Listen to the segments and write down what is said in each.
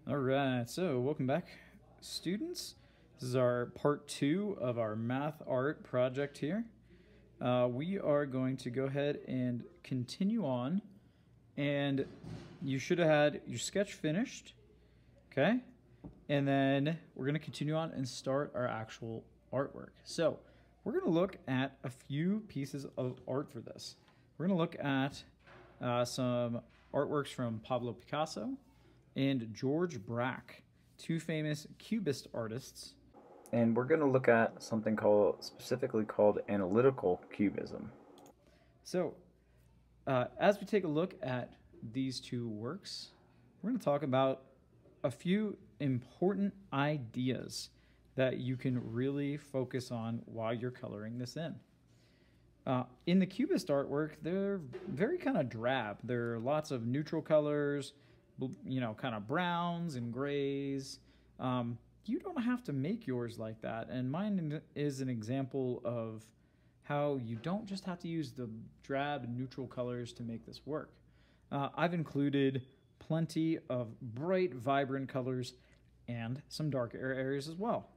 All right, so welcome back, students. This is our part 2 of our math art project here. We are going to go ahead and continue on, and you should have had your sketch finished, okay? And then we're going to continue on and start our actual artwork. So we're going to look at a few pieces of art for this. We're going to look at some artworks from Pablo Picasso and George Braque, two famous Cubist artists. And we're going to look at something specifically called analytical cubism. So, as we take a look at these two works, we're going to talk about a few important ideas that you can really focus on while you're coloring this in. In the Cubist artwork, they're very kind of drab. There are lots of neutral colors, kind of browns and grays. You don't have to make yours like that. And mine is an example of how you don't just have to use the drab neutral colors to make this work. I've included plenty of bright, vibrant colors and some darker areas as well.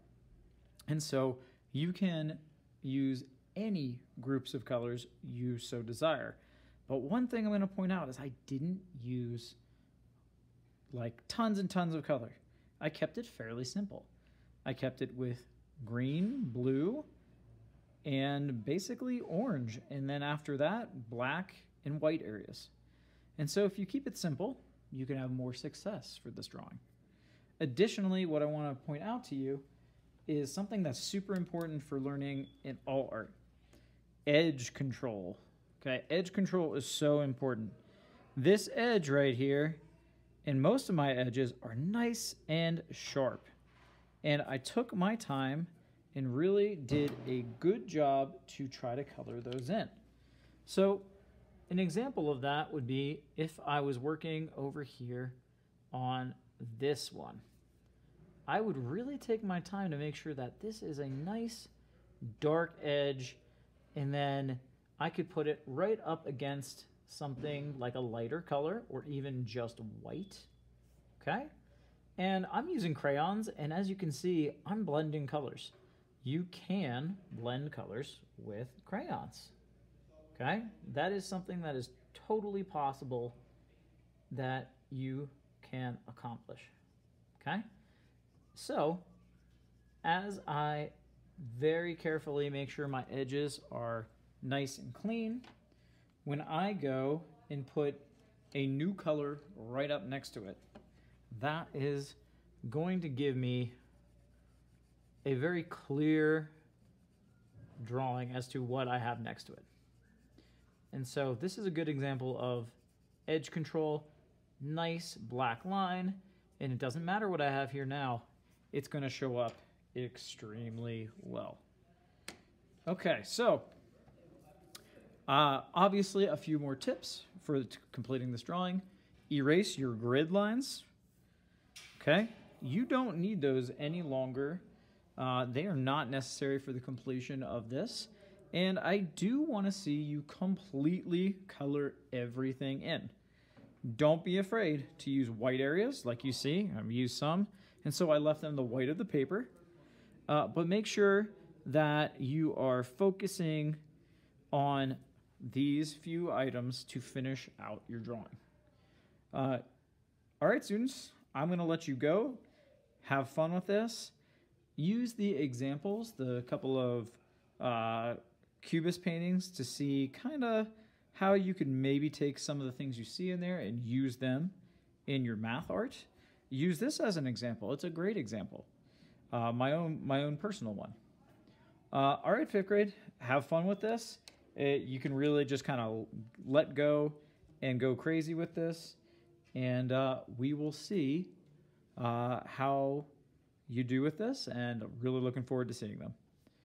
And so you can use any groups of colors you so desire. But one thing I'm going to point out is I didn't use like tons and tons of color. I kept it fairly simple. I kept it with green, blue, and basically orange. And then after that, black and white areas. And so if you keep it simple, you can have more success for this drawing. Additionally, what I want to point out to you is something that's super important for learning in all art. Edge control. Okay, edge control is so important. This edge right here, and most of my edges are nice and sharp. And I took my time and really did a good job to try to color those in. So an example of that would be if I was working over here on this one. I would really take my time to make sure that this is a nice dark edge, and then I could put it right up against something like a lighter color or even just white, okay? And I'm using crayons, and as you can see, I'm blending colors. You can blend colors with crayons, okay? That is something that is totally possible that you can accomplish, okay? So, as I very carefully make sure my edges are nice and clean, when I go and put a new color right up next to it, that is going to give me a very clear drawing as to what I have next to it. And so this is a good example of edge control, nice black line, and it doesn't matter what I have here now, it's going to show up extremely well. Okay, so obviously a few more tips for completing this drawing. Erase your grid lines. Okay, you don't need those any longer. They are not necessary for the completion of this. And I do want to see you completely color everything in. Don't be afraid to use white areas like you see. I've used some, and so I left them the white of the paper. But make sure that you are focusing on these few items to finish out your drawing. All right, students, I'm going to let you go. Have fun with this. Use the examples, the couple of Cubist paintings to see kind of how you could maybe take some of the things you see in there and use them in your math art. Use this as an example. It's a great example. My own personal one. All right, 5th grade, have fun with this. You can really just kind of let go and go crazy with this. And we will see how you do with this, and really looking forward to seeing them.